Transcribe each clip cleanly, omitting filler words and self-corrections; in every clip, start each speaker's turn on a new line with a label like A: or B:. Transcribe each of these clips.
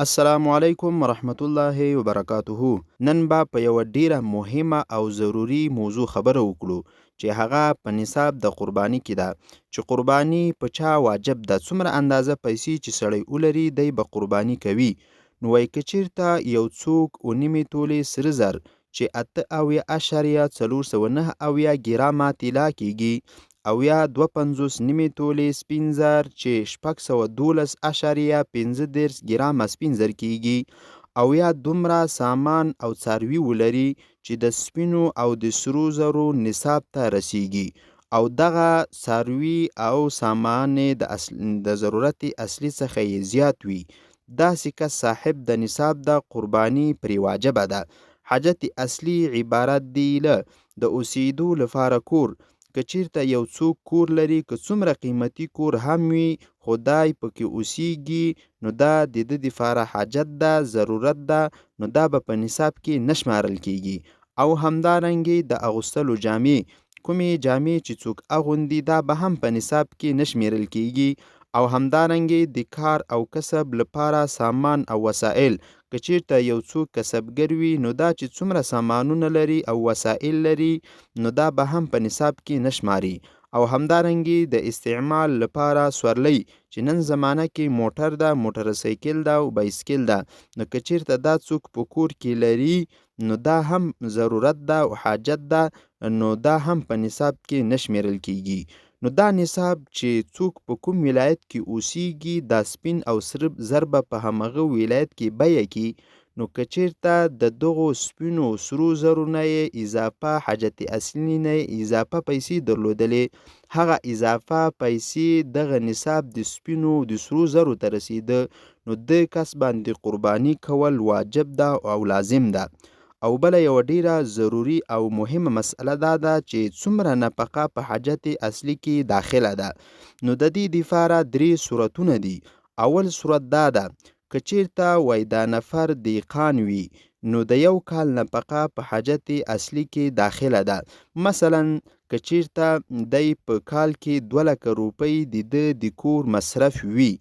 A: السلام علیکم ورحمت الله وبرکاته. نن به په یو ډیره مهمه او ضروری موضوع خبره وکړو چې هغه په نصاب د قرباني کې ده چې قرباني په چا واجب ده. څومره اندازه پیسې چې سړی ولري دی به قرباني کوي. نو وای که چیرته یو څوک 9.5 تولې سره زر چې 8.409 ګرامه طلا کیږي او یا 250 نیمې تولې سپین زر چې 612.15 ګرامه سپین زر کیږي او یا دومره سامان او څاروي ولري چې د سپینو او د سرو زرو نصاب ته رسیږي او دغه څاروي او سامان د ضرورت اصلي څخه یې زیات وي، داسې کس صاحب د نصاب د قرباني پرې واجبه ده. حاجت اصلي عبارت دی له د اوسېدو لپاره کور. که چیرته یو څوک کور لري، که څومره قیمتي کور هم وي، خدای پکې اوسیږي، نو دا د ده دپاره حاجت ده، ضرورت ده، نو دا به په نصاب کې نه شمارل کیږي. او همدارنګې د اغوستلو جامې، کومې جامې چې څوک اغوندي دا به هم په نصاب کې نه شمیرل کیږي. او همدارنګې د کار او کسب لپاره سامان او وسایل، که چیرته یو څوک کسبګر وي نو دا چې څومره سامانونه لري او وسایل لري نو دا به هم په نصاب کې نه شماري. او همدارنګې د استعمال لپاره سورلۍ چې نن زمانه کې موټر ده، موټر سایکل ده او بایسکل ده، نو که چیرته دا څوک په کور کې لري نو دا هم ضرورت ده او حاجت ده، نو دا هم په نصاب کې نه شمیرل کیږي. نو دا نصاب چې څوک په کوم ولایت کې اوسیږي دا سپین او سره زر به په همغه ولایت کې بیه کی. نو که چیرته د دغو سپینو سرو زرو نه یې اضافه حاجت اصلي نه یې اضافه پیسې درلودلې، هغه اضافه پیسې دغه نصاب د سپینو د سرو زرو ته رسیده، نو د کس باندې قرباني کول واجب ده او لازم ده. او بله یو ډیره ضروری او مهمه مسئله دا ده چې څومره نفقه په حاجت اصلي کې داخله ده. نو د دې دپاره 3 صورتونه دي. اول صورت دا ده که چیرته وای دا نفر دیقان وي نو د یو کال نفقه په حاجت اصلي کې داخله ده. مثلا که چیرته دی په کال کې 2 لکه روپۍ د کور مصرف وي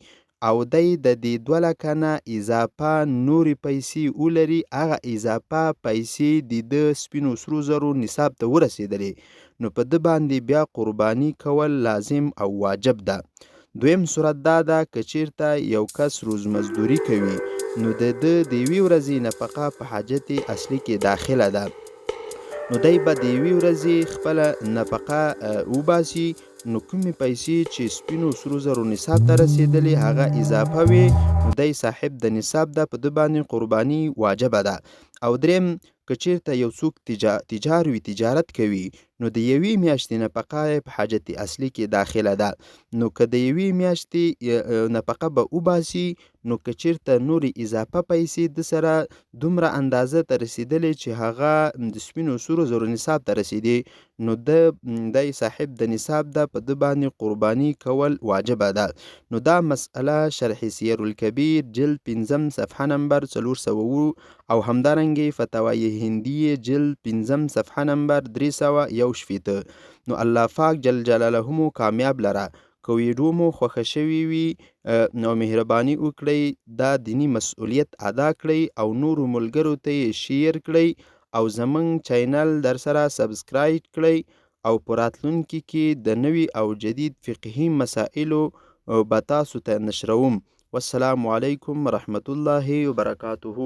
A: او دی د دې 2 لکه نه اضافه نورې پیسې ولري، هغه اضافه پیسې د سپینو سرو زرو نصاب ته ورسېدلې، نو په ده باندې بیا قرباني کول لازم او واجب ده. دویم صورت دا ده که چیرته یو کس روزمزدوري کوي نو د یوې ورځې نفقه په حاجت اصلي کې داخله ده، نو دی به د یوې ورځې خپله نفقه وباسي، نو کومې پیسې چې سپینو سرو زرو نصاب ته رسېدلې هغه اضافه وي، نو دی صاحب د نصاب ده، په ده باندې قرباني واجبه ده. او دریم که چیرته یو څوک تجار وي، تجارت کوي، نو د یوې میاشتې نفقه په حاجت اصلي کې داخله ده. نو که د یوې میاشتې نفقه به وباسي، نو که چیرته نورې اضافه پیسې د سره دومره اندازه ته رسیدلې چې هغه د سپینو سرو زرو نصاب ته رسیدي، نو دی صاحب د نصاب ده، په ده باندې قرباني کول واجبه ده. نو دا مسئله شرح سیر الکبیر جلد 5 صفحه نمبر 400 او همدارنګې فتاوی هندیه جلد 5 صفحه نمبر 361. نو الله پاک جل جلاله مو کامیاب لره. که ویډیو مو خوښه شوي وي نو مهرباني وکړئ دا دینی مسؤلیت ادا کړئ او نورو ملګرو ته یې شیر کړئ او زمونږ چینل در سره سبسکرایب کړئ او په راتلونکي کې د نوي او جدید فقهي مسائلو به تاسو ته نشروم. والسلام علیکم ورحمت الله وبرکاته.